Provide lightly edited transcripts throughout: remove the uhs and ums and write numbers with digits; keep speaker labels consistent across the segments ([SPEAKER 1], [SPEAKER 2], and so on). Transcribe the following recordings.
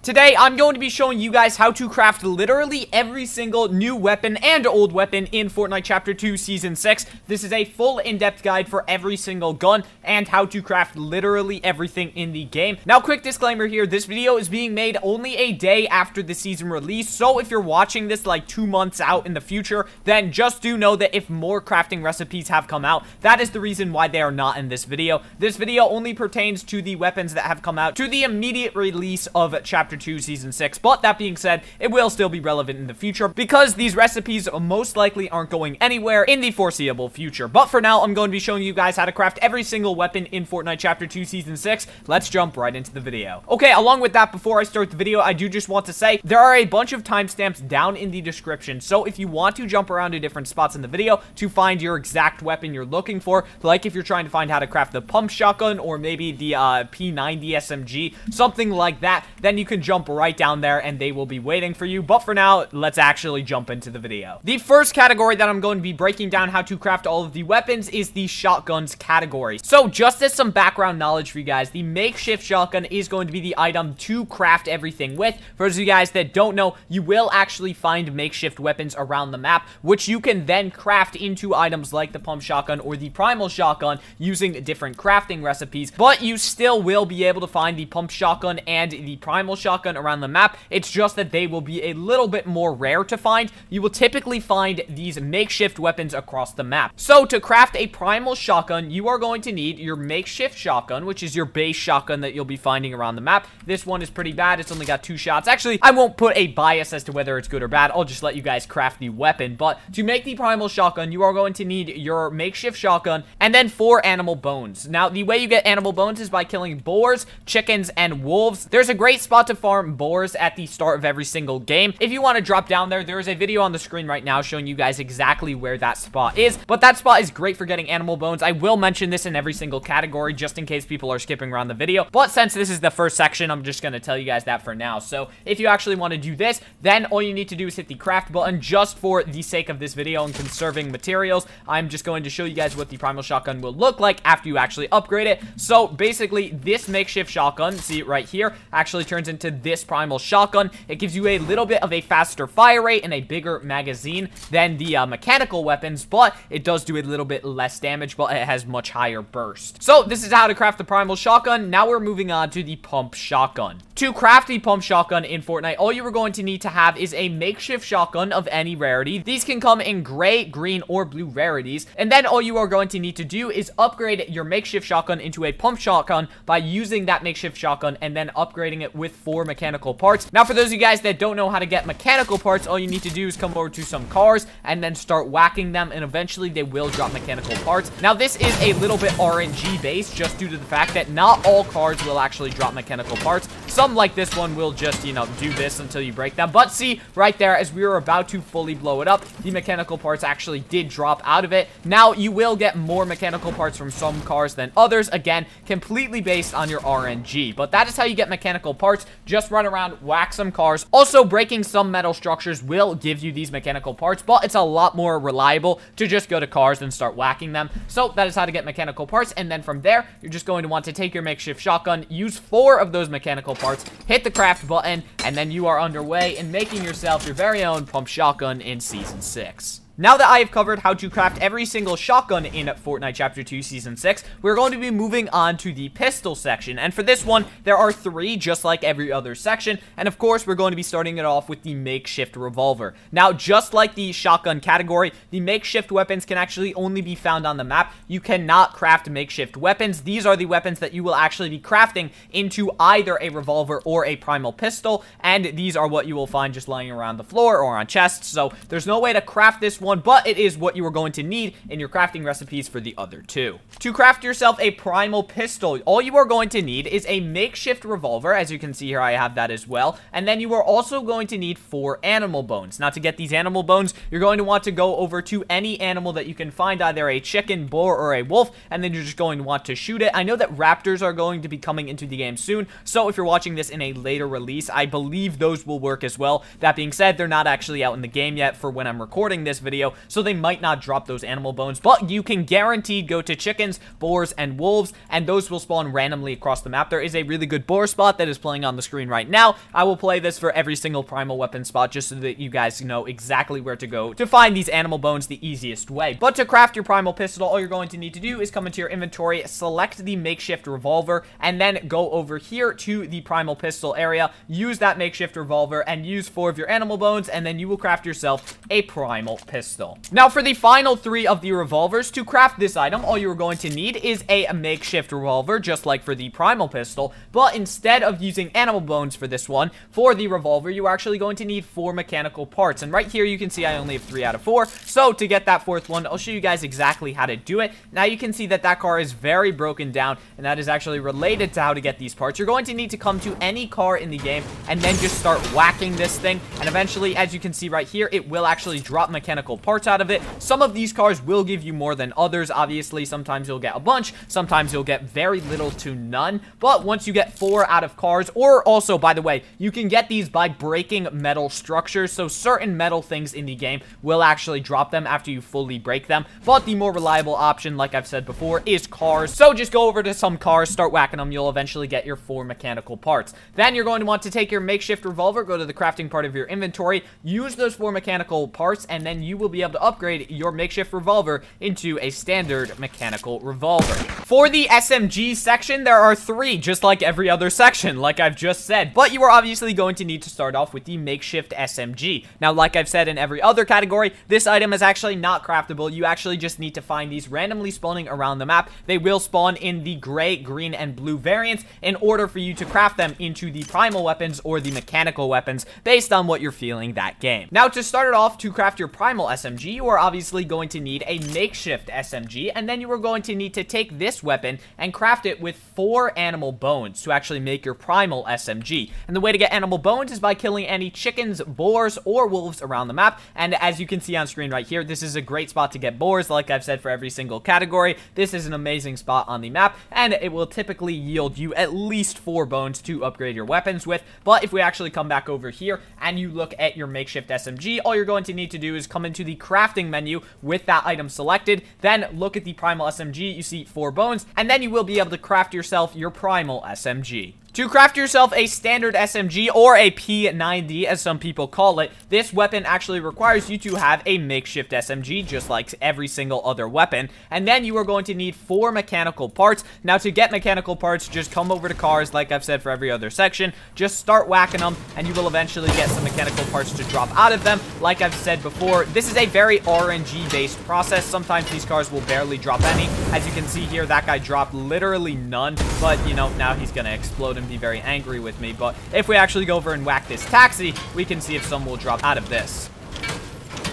[SPEAKER 1] Today, I'm going to be showing you guys how to craft literally every single new weapon and old weapon in Fortnite Chapter 2 Season 6. This is a full in-depth guide for every single gun and how to craft literally everything in the game. Now, quick disclaimer here, this video is being made only a day after the season release, so if you're watching this like 2 months out in the future, then just do know that if more crafting recipes have come out, that is the reason why they are not in this video. This video only pertains to the weapons that have come out to the immediate release of Chapter 2 Season 6, but that being said, it will still be relevant in the future because these recipes most likely aren't going anywhere in the foreseeable future. But for now, I'm going to be showing you guys how to craft every single weapon in Fortnite Chapter 2 Season 6. Let's jump right into the video. Okay, along with that, before I start the video, I do just want to say there are a bunch of timestamps down in the description, so if you want to jump around to different spots in the video to find your exact weapon you're looking for, like if you're trying to find how to craft the pump shotgun or maybe the P90 SMG, something like that, then you can jump right down there and they will be waiting for you. But for now, let's actually jump into the video. The first category that I'm going to be breaking down how to craft all of the weapons is the shotguns category. So just as some background knowledge for you guys, the makeshift shotgun is going to be the item to craft everything with. For those of you guys that don't know, you will actually find makeshift weapons around the map, which you can then craft into items like the pump shotgun or the primal shotgun using different crafting recipes, but you still will be able to find the pump shotgun and the primal shotgun around the map. It's just that they will be a little bit more rare to find. You will typically find these makeshift weapons across the map. So to craft a primal shotgun, you are going to need your makeshift shotgun, which is your base shotgun that you'll be finding around the map. This one is pretty bad. It's only got 2 shots. Actually, I won't put a bias as to whether it's good or bad. I'll just let you guys craft the weapon. But to make the primal shotgun, you are going to need your makeshift shotgun and then 4 animal bones. Now, the way you get animal bones is by killing boars, chickens, and wolves. There's a great spot to farm boars at the start of every single game. If you want to drop down there, there is a video on the screen right now showing you guys exactly where that spot is, but that spot is great for getting animal bones. I will mention this in every single category just in case people are skipping around the video, but since this is the first section, I'm just going to tell you guys that for now. So if you actually want to do this, then all you need to do is hit the craft button. Just for the sake of this video and conserving materials, I'm just going to show you guys what the primal shotgun will look like after you actually upgrade it. So basically, this makeshift shotgun, see it right here, actually turns into this primal shotgun. It gives you a little bit of a faster fire rate and a bigger magazine than the mechanical weapons, but it does do a little bit less damage, but it has much higher burst. So this is how to craft the primal shotgun. Now we're moving on to the pump shotgun. To craft the pump shotgun in Fortnite, all you are going to need to have is a makeshift shotgun of any rarity. These can come in gray, green, or blue rarities, and then all you are going to need to do is upgrade your makeshift shotgun into a pump shotgun by using that makeshift shotgun and then upgrading it with 4 mechanical parts. Now, for those of you guys that don't know how to get mechanical parts, all you need to do is come over to some cars and then start whacking them, and eventually they will drop mechanical parts. Now, this is a little bit RNG based just due to the fact that not all cars will actually drop mechanical parts. Some, like this one, will just, you know, do this until you break them. But see, right there, as we were about to fully blow it up, the mechanical parts actually did drop out of it. Now, you will get more mechanical parts from some cars than others. Again, completely based on your RNG. But that is how you get mechanical parts. Just run around, whack some cars. Also, breaking some metal structures will give you these mechanical parts, but it's a lot more reliable to just go to cars and start whacking them. So that is how to get mechanical parts. And then from there, you're just going to want to take your makeshift shotgun, use 4 of those mechanical parts, hit the craft button, and then you are underway in making yourself your very own pump shotgun in Season 6. Now that I have covered how to craft every single shotgun in Fortnite Chapter 2 Season 6, we're going to be moving on to the pistol section. And for this one, there are 3, just like every other section. And of course, we're going to be starting it off with the makeshift revolver. Now, just like the shotgun category, the makeshift weapons can actually only be found on the map. You cannot craft makeshift weapons. These are the weapons that you will actually be crafting into either a revolver or a primal pistol. And these are what you will find just lying around the floor or on chests. So there's no way to craft this one, but it is what you are going to need in your crafting recipes for the other 2. To craft yourself a primal pistol, all you are going to need is a makeshift revolver. As you can see here, I have that as well. And then you are also going to need 4 animal bones. Now, to get these animal bones, you're going to want to go over to any animal that you can find, either a chicken, boar, or a wolf, and then you're just going to want to shoot it. I know that raptors are going to be coming into the game soon, so if you're watching this in a later release, I believe those will work as well. That being said, they're not actually out in the game yet for when I'm recording this video, video, so they might not drop those animal bones, but you can guaranteed go to chickens, boars, and wolves, and those will spawn randomly across the map. There is a really good boar spot that is playing on the screen right now. I will play this for every single primal weapon spot just so that you guys know exactly where to go to find these animal bones the easiest way. But to craft your primal pistol, all you're going to need to do is come into your inventory, select the makeshift revolver, and then go over here to the primal pistol area, use that makeshift revolver, and use 4 of your animal bones, and then you will craft yourself a primal pistol. Now, for the final 3 of the revolvers, to craft this item, all you're going to need is a makeshift revolver, just like for the primal pistol, but instead of using animal bones for this one, for the revolver, you are actually going to need 4 mechanical parts, and right here you can see I only have 3 out of 4, so to get that 4th one, I'll show you guys exactly how to do it. Now, you can see that that car is very broken down, and that is actually related to how to get these parts. You're going to need to come to any car in the game, and then just start whacking this thing, and eventually, as you can see right here, it will actually drop mechanical parts out of it. Some of these cars will give you more than others, obviously. Sometimes you'll get a bunch, sometimes you'll get very little to none, but once you get 4 out of cars, or also, by the way, you can get these by breaking metal structures, so certain metal things in the game will actually drop them after you fully break them, but the more reliable option, like I've said before, is cars. So just go over to some cars, start whacking them, you'll eventually get your 4 mechanical parts. Then you're going to want to take your makeshift revolver, go to the crafting part of your inventory, use those 4 mechanical parts, and then you will be able to upgrade your makeshift revolver into a standard mechanical revolver. For the SMG section, there are 3, just like every other section, like I've just said, but you are obviously going to need to start off with the makeshift SMG. Now, like I've said in every other category, this item is actually not craftable. You actually just need to find these randomly spawning around the map. They will spawn in the gray, green, and blue variants in order for you to craft them into the primal weapons or the mechanical weapons based on what you're feeling that game. Now, to start it off, to craft your primal SMG, you are obviously going to need a makeshift SMG, and then you are going to need to take this weapon and craft it with 4 animal bones to actually make your primal SMG. And the way to get animal bones is by killing any chickens, boars, or wolves around the map. And as you can see on screen right here, this is a great spot to get boars. Like I've said for every single category, this is an amazing spot on the map, and it will typically yield you at least 4 bones to upgrade your weapons with. But if we actually come back over here and you look at your makeshift SMG, all you're going to need to do is come into the crafting menu with that item selected, then look at the primal SMG, you see 4 bones, and then you will be able to craft yourself your primal SMG. To craft yourself a standard SMG, or a P90 as some people call it, this weapon actually requires you to have a makeshift SMG, just like every single other weapon, and then you are going to need 4 mechanical parts. Now, to get mechanical parts, just come over to cars, like I've said for every other section, just start whacking them, and you will eventually get some mechanical parts to drop out of them. Like I've said before, this is a very RNG-based process. Sometimes these cars will barely drop any. As you can see here, that guy dropped literally none, but, you know, now he's gonna explode and be very angry with me. But if we actually go over and whack this taxi, we can see if some will drop out of this.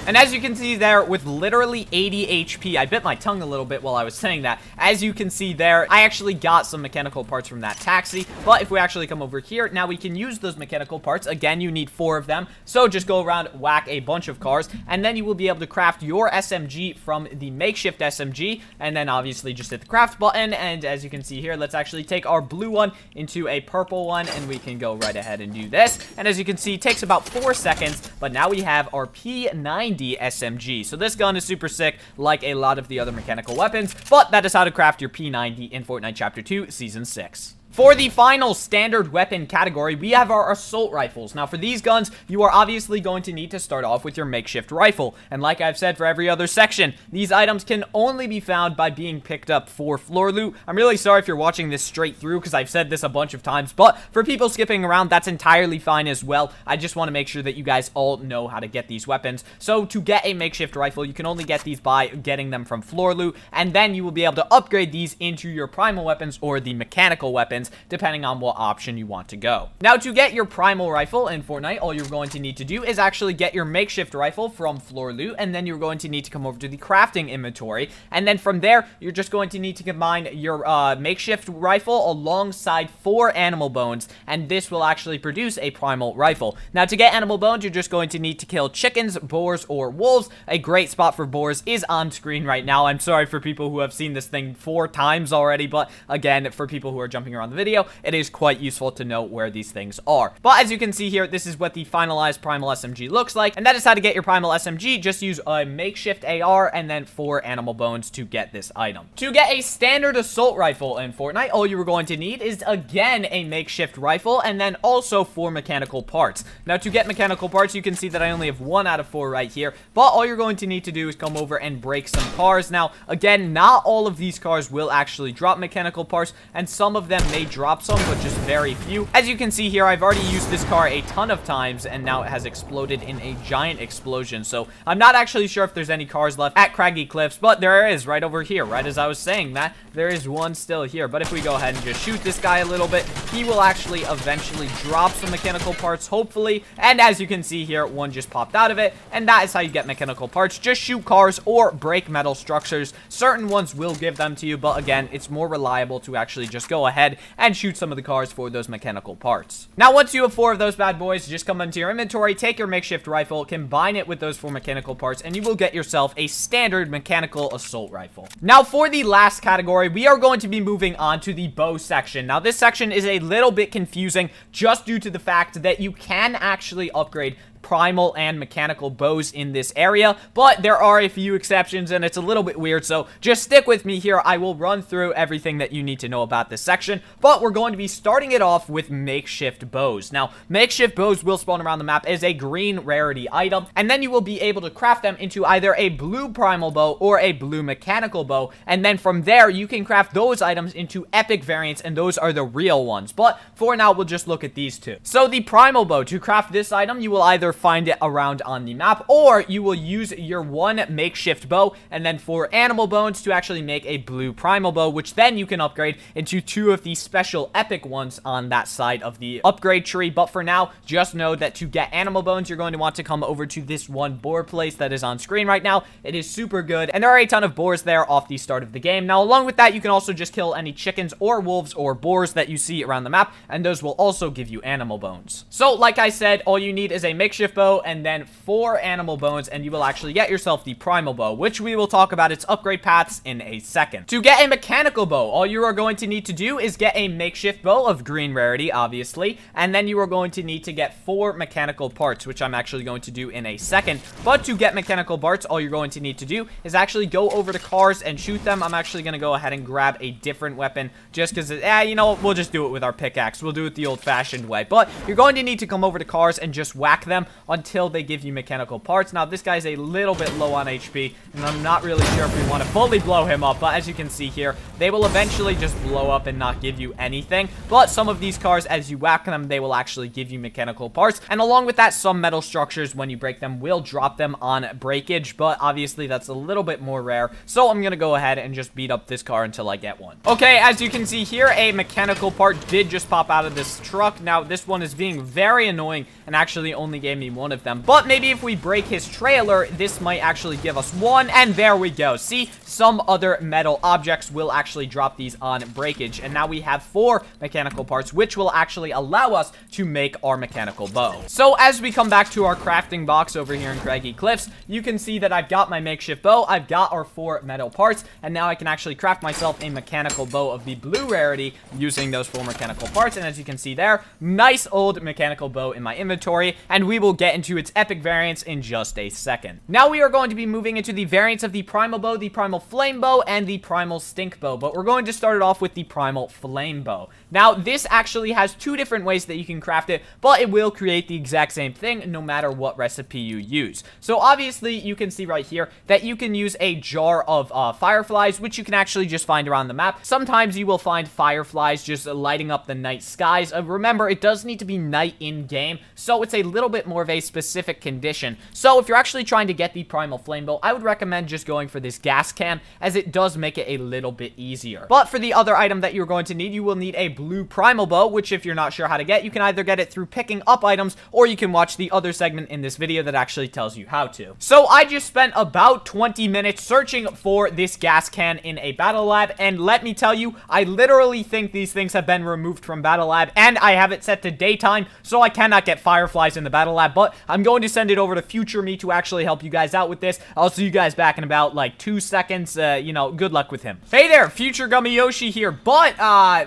[SPEAKER 1] And as you can see there, with literally 80 HP, I bit my tongue a little bit while I was saying that. As you can see there, I actually got some mechanical parts from that taxi. But if we actually come over here, now we can use those mechanical parts. Again, you need 4 of them. So just go around, whack a bunch of cars, and then you will be able to craft your SMG from the makeshift SMG. And then obviously just hit the craft button. And as you can see here, let's actually take our blue one into a purple one, and we can go right ahead and do this. And as you can see, it takes about 4 seconds, but now we have our P90 SMG. So this gun is super sick, like a lot of the other mechanical weapons, but that is how to craft your P90 in Fortnite Chapter 2, Season 6. For the final standard weapon category, we have our assault rifles. Now, for these guns, you are obviously going to need to start off with your makeshift rifle. And like I've said for every other section, these items can only be found by being picked up for floor loot. I'm really sorry if you're watching this straight through, because I've said this a bunch of times, but for people skipping around, that's entirely fine as well. I just want to make sure that you guys all know how to get these weapons. So to get a makeshift rifle, you can only get these by getting them from floor loot, and then you will be able to upgrade these into your primal weapons or the mechanical weapons, depending on what option you want to go. Now, to get your primal rifle in Fortnite, all you're going to need to do is actually get your makeshift rifle from floor loot, and then you're going to need to come over to the crafting inventory, and then from there, you're just going to need to combine your makeshift rifle alongside 4 animal bones, and this will actually produce a primal rifle. Now, to get animal bones, you're just going to need to kill chickens, boars, or wolves. A great spot for boars is on screen right now. I'm sorry for people who have seen this thing 4 times already, but again, for people who are jumping around the the video, it is quite useful to know where these things are. But as you can see here, this is what the finalized Primal SMG looks like, and that is how to get your Primal SMG. Just use a makeshift AR and then 4 animal bones to get this item. To get a standard assault rifle in Fortnite, all you are going to need is, again, a makeshift rifle and then also 4 mechanical parts. Now, to get mechanical parts, you can see that I only have 1 out of 4 right here, but all you're going to need to do is come over and break some cars. Now, again, not all of these cars will actually drop mechanical parts, and some of them may drop some, but just very few. As you can see here, I've already used this car a ton of times, and now it has exploded in a giant explosion, so I'm not actually sure if there's any cars left at Craggy Cliffs, but there is right over here. Right as I was saying that, there is one still here. But if we go ahead and just shoot this guy a little bit, he will actually eventually drop some mechanical parts, hopefully. And as you can see here, one just popped out of it, and that is how you get mechanical parts. Just shoot cars or break metal structures. Certain ones will give them to you, but again, it's more reliable to actually just go ahead and shoot some of the cars for those mechanical parts. Now, once you have 4 of those bad boys, just come into your inventory, take your makeshift rifle, combine it with those 4 mechanical parts, and you will get yourself a standard mechanical assault rifle. Now, for the last category, we are going to be moving on to the bow section. Now, this section is a little bit confusing just due to the fact that you can actually upgrade primal and mechanical bows in this area, but there are a few exceptions and it's a little bit weird, so just stick with me here. I will run through everything that you need to know about this section, but we're going to be starting it off with makeshift bows. Now, makeshift bows will spawn around the map as a green rarity item, and then you will be able to craft them into either a blue primal bow or a blue mechanical bow, and then from there you can craft those items into epic variants, and those are the real ones. But for now, we'll just look at these 2. So the primal bow, to craft this item, you will either find it around on the map, or you will use your 1 makeshift bow and then 4 animal bones to actually make a blue primal bow, which then you can upgrade into 2 of the special epic ones on that side of the upgrade tree. But for now, just know that to get animal bones, you're going to want to come over to this one boar place that is on screen right now. It is super good, and there are a ton of boars there off the start of the game. Now, along with that, you can also just kill any chickens or wolves or boars that you see around the map, and those will also give you animal bones. So, like I said, all you need is a makeshift bow and then 4 animal bones, and you will actually get yourself the primal bow, which we will talk about its upgrade paths in a second. To get a mechanical bow, all you are going to need to do is get a makeshift bow of green rarity, obviously, and then you are going to need to get 4 mechanical parts, which I'm actually going to do in a second. But to get mechanical parts, all you're going to need to do is actually go over to cars and shoot them. I'm actually going to go ahead and grab a different weapon just because, you know what, we'll just do it with our pickaxe. We'll do it the old-fashioned way. But you're going to need to come over to cars and just whack them until they give you mechanical parts. Now, this guy's a little bit low on HP, and I'm not really sure if we want to fully blow him up, but as you can see here, they will eventually just blow up and not give you anything. But some of these cars, as you whack them, they will actually give you mechanical parts, and along with that, some metal structures, when you break them, will drop them on breakage, but obviously that's a little bit more rare, so I'm gonna go ahead and just beat up this car until I get one. Okay, as you can see here, a mechanical part did just pop out of this truck. Now, this one is being very annoying and actually only gave me 1 of them, but maybe if we break his trailer, this might actually give us 1, and there we go. See, some other metal objects will actually drop these on breakage, and now we have 4 mechanical parts, which will actually allow us to make our mechanical bow. So as we come back to our crafting box over here in Craggy Cliffs, you can see that I've got my makeshift bow, I've got our 4 metal parts, and now I can actually craft myself a mechanical bow of the blue rarity using those 4 mechanical parts. And as you can see there, nice old mechanical bow in my inventory, and we will get into its epic variants in just a second. Now we are going to be moving into the variants of the Primal Bow, the Primal Flame Bow, and the Primal Stink Bow, but we're going to start it off with the Primal Flame Bow. Now, this actually has 2 different ways that you can craft it, but it will create the exact same thing no matter what recipe you use. So obviously, you can see right here that you can use a jar of fireflies, which you can actually just find around the map. Sometimes you will find fireflies just lighting up the night skies. Remember, it does need to be night in-game, so it's a little bit more of a specific condition. So if you're actually trying to get the Primal Flame Bow, I would recommend just going for this gas can, as it does make it a little bit easier. But for the other item that you're going to need, you will need a blue Primal Bow, which if you're not sure how to get, you can either get it through picking up items, or you can watch the other segment in this video that actually tells you how to. So I just spent about 20 minutes searching for this gas can in a battle lab, and let me tell you, I literally think these things have been removed from battle lab, and I have it set to daytime, so I cannot get fireflies in the battle lab, but I'm going to send it over to future me to actually help you guys out with this. I'll see you guys back in about like 2 seconds. You know, good luck with him. Hey there, future Gummy Yoshi here, but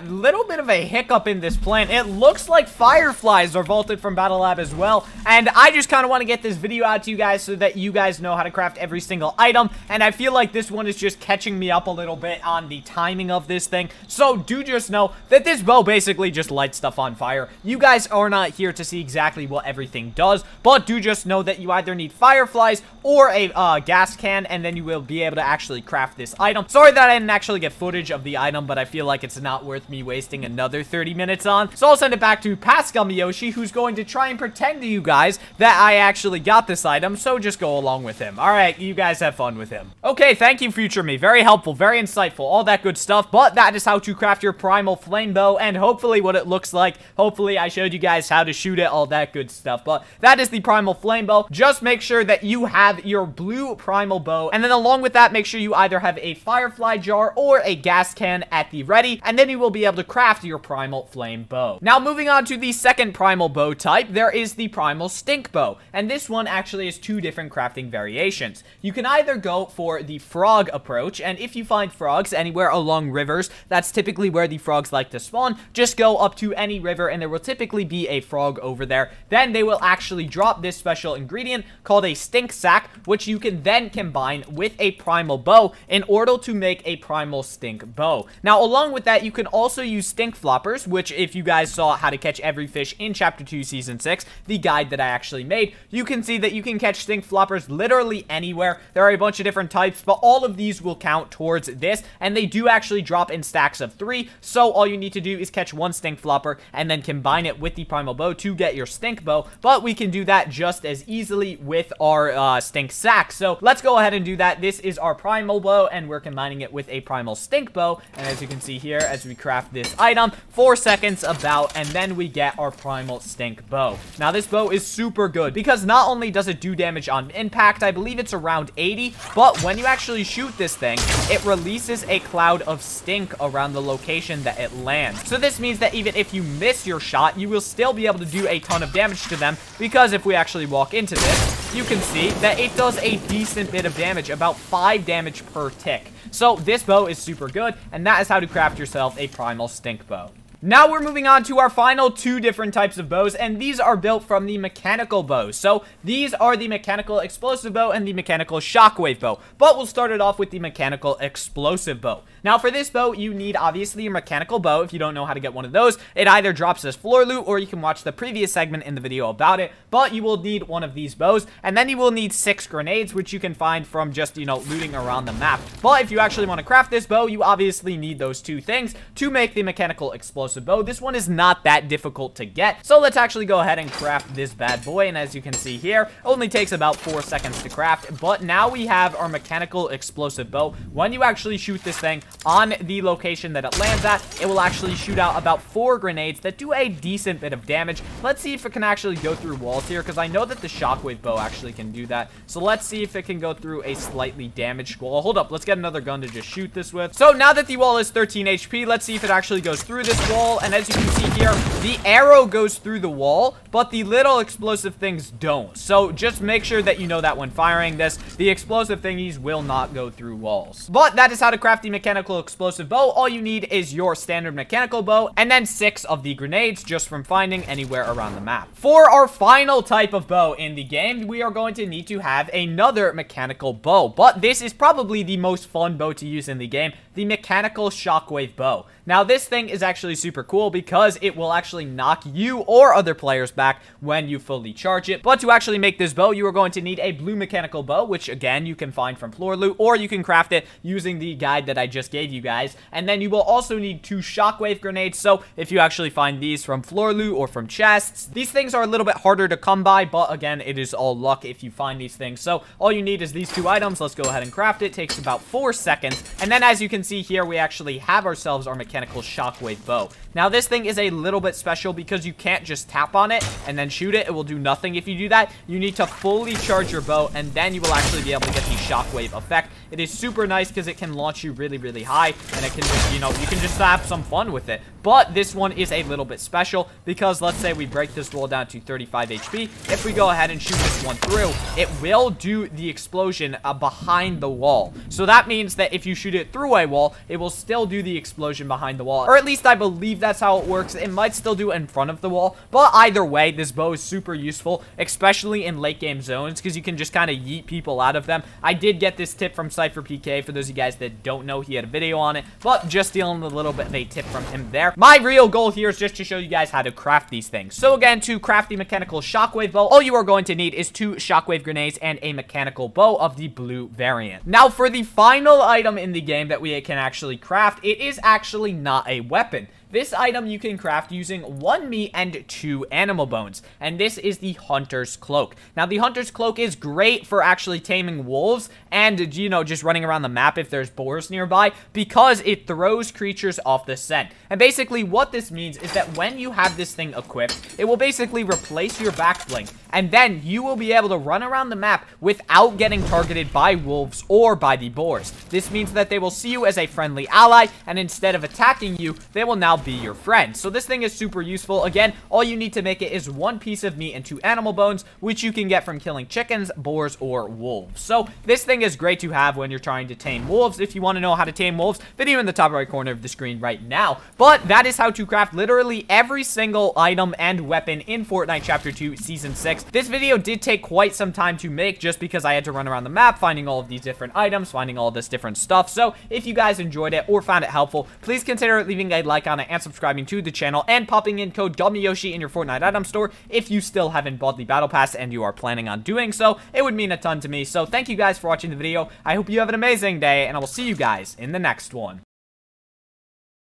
[SPEAKER 1] little bit bit of a hiccup in this plan. It looks like fireflies are vaulted from Battle Lab as well, and I just kind of want to get this video out to you guys so that you guys know how to craft every single item, and I feel like this one is just catching me up a little bit on the timing of this thing. So do just know that this bow basically just lights stuff on fire. You guys are not here to see exactly what everything does, but do just know that you either need fireflies or a gas can, and then you will be able to actually craft this item. Sorry that I didn't actually get footage of the item, but I feel like it's not worth me wasting another 30 minutes on. So I'll send it back to past Gummy Yoshi, who's going to try and pretend to you guys that I actually got this item, so just go along with him. Alright, you guys have fun with him. Okay, thank you, future me. Very helpful, very insightful, all that good stuff, but that is how to craft your Primal Flame Bow, and hopefully what it looks like. Hopefully I showed you guys how to shoot it, all that good stuff, but that is the Primal Flame Bow. Just make sure that you have your blue Primal Bow, and then along with that, make sure you either have a firefly jar or a gas can at the ready, and then you will be able to craft your Primal Flame Bow. Now, moving on to the second Primal Bow type, there is the Primal Stink Bow, and this one actually has two different crafting variations. You can either go for the frog approach, and if you find frogs anywhere along rivers, that's typically where the frogs like to spawn. Just go up to any river, and there will typically be a frog over there. Then they will actually drop this special ingredient called a stink sack, which you can then combine with a Primal Bow in order to make a Primal Stink Bow. Now, along with that, you can also use stink floppers, which if you guys saw how to catch every fish in Chapter 2, Season 6, the guide that I actually made, you can see that you can catch stink floppers literally anywhere. There are a bunch of different types, but all of these will count towards this, and they do actually drop in stacks of 3, so all you need to do is catch one stink flopper and then combine it with the Primal Bow to get your stink bow, but we can do that just as easily with our stink sack. So let's go ahead and do that. This is our Primal Bow, and we're combining it with a Primal Stink Bow, and as you can see here, as we craft this item, 4 seconds about, and then we get our Primal Stink Bow. Now, this bow is super good because not only does it do damage on impact, I believe it's around 80, but when you actually shoot this thing, it releases a cloud of stink around the location that it lands. So this means that even if you miss your shot, you will still be able to do a ton of damage to them, because if we actually walk into this, you can see that it does a decent bit of damage, about 5 damage per tick. So this bow is super good, and that is how to craft yourself a Primal Stink Bow. Now we're moving on to our final 2 different types of bows, and these are built from the mechanical bows. So these are the mechanical explosive bow and the mechanical shockwave bow, but we'll start it off with the mechanical explosive bow. Now for this bow, you need obviously a mechanical bow. If you don't know how to get one of those, it either drops as floor loot, or you can watch the previous segment in the video about it, but you will need one of these bows, and then you will need 6 grenades, which you can find from just, you know, looting around the map. But if you actually want to craft this bow, you obviously need those 2 things to make the mechanical explosive bow. This one is not that difficult to get, so let's actually go ahead and craft this bad boy. And as you can see here, it only takes about 4 seconds to craft, but now we have our mechanical explosive bow. When you actually shoot this thing on the location that it lands at, it will actually shoot out about 4 grenades that do a decent bit of damage. Let's see if it can actually go through walls here, because I know that the shockwave bow actually can do that. So let's see if it can go through a slightly damaged wall. Hold up, let's get another gun to just shoot this with. So now that the wall is 13 HP, let's see if it actually goes through this wall. And as you can see here, the arrow goes through the wall, but the little explosive things don't. So just make sure that you know that when firing this, the explosive thingies will not go through walls. But that is how to craft the mechanical explosive bow. All you need is your standard mechanical bow, and then 6 of the grenades just from finding anywhere around the map. For our final type of bow in the game, we are going to need to have another mechanical bow, but this is probably the most fun bow to use in the game, the mechanical shockwave bow. Now this thing is actually super cool because it will actually knock you or other players back when you fully charge it. But to actually make this bow, you are going to need a blue mechanical bow, which again you can find from floor loot, or you can craft it using the guide that I just gave you guys. And then you will also need 2 shockwave grenades. So if you actually find these from floor loot or from chests, these things are a little bit harder to come by, but again, it is all luck if you find these things. So all you need is these 2 items. Let's go ahead and craft it. Takes about 4 seconds. And then as you can see here, we actually have ourselves our mechanical shockwave bow. Now this thing is a little bit special because you can't just tap on it and then shoot it. It will do nothing if you do that. You need to fully charge your bow, and then you will actually be able to get the shockwave effect. It is super nice because it can launch you really, really high, and it can just, you know, you can just have some fun with it. But this one is a little bit special because let's say we break this wall down to 35 HP. If we go ahead and shoot this one through, it will do the explosion behind the wall. So that means that if you shoot it through a wall, it will still do the explosion behind behind the wall, or at least I believe that's how it works. It might still do it in front of the wall, but either way, this bow is super useful, especially in late game zones, because you can just kind of yeet people out of them. I did get this tip from Cypher PK. For those of you guys that don't know, he had a video on it, but just stealing a little bit of a tip from him there. My real goal here is just to show you guys how to craft these things. So again, to craft the mechanical shockwave bow, all you are going to need is 2 shockwave grenades and a mechanical bow of the blue variant. Now, for the final item in the game that we can actually craft, it is actually not a weapon. This item you can craft using 1 meat and 2 animal bones, and this is the Hunter's Cloak. Now, the Hunter's Cloak is great for actually taming wolves and, you know, just running around the map if there's boars nearby, because it throws creatures off the scent. And basically, what this means is that when you have this thing equipped, it will basically replace your back bling, and then you will be able to run around the map without getting targeted by wolves or by the boars. This means that they will see you as a friendly ally, and instead of attacking you, they will now be your friend. So this thing is super useful. Again, all you need to make it is 1 piece of meat and 2 animal bones, which you can get from killing chickens, boars, or wolves. So this thing is great to have when you're trying to tame wolves. If you want to know how to tame wolves, video in the top right corner of the screen right now. But that is how to craft literally every single item and weapon in Fortnite Chapter 2 Season 6. This video did take quite some time to make, just because I had to run around the map finding all of these different items, finding all this different stuff. So if you guys enjoyed it or found it helpful, please consider leaving a like on it and subscribing to the channel and popping in code GummyYoshi in your Fortnite item store if you still haven't bought the battle pass and you are planning on doing so. It would mean a ton to me. So thank you guys for watching the video. I hope you have an amazing day, and I will see you guys in the next one.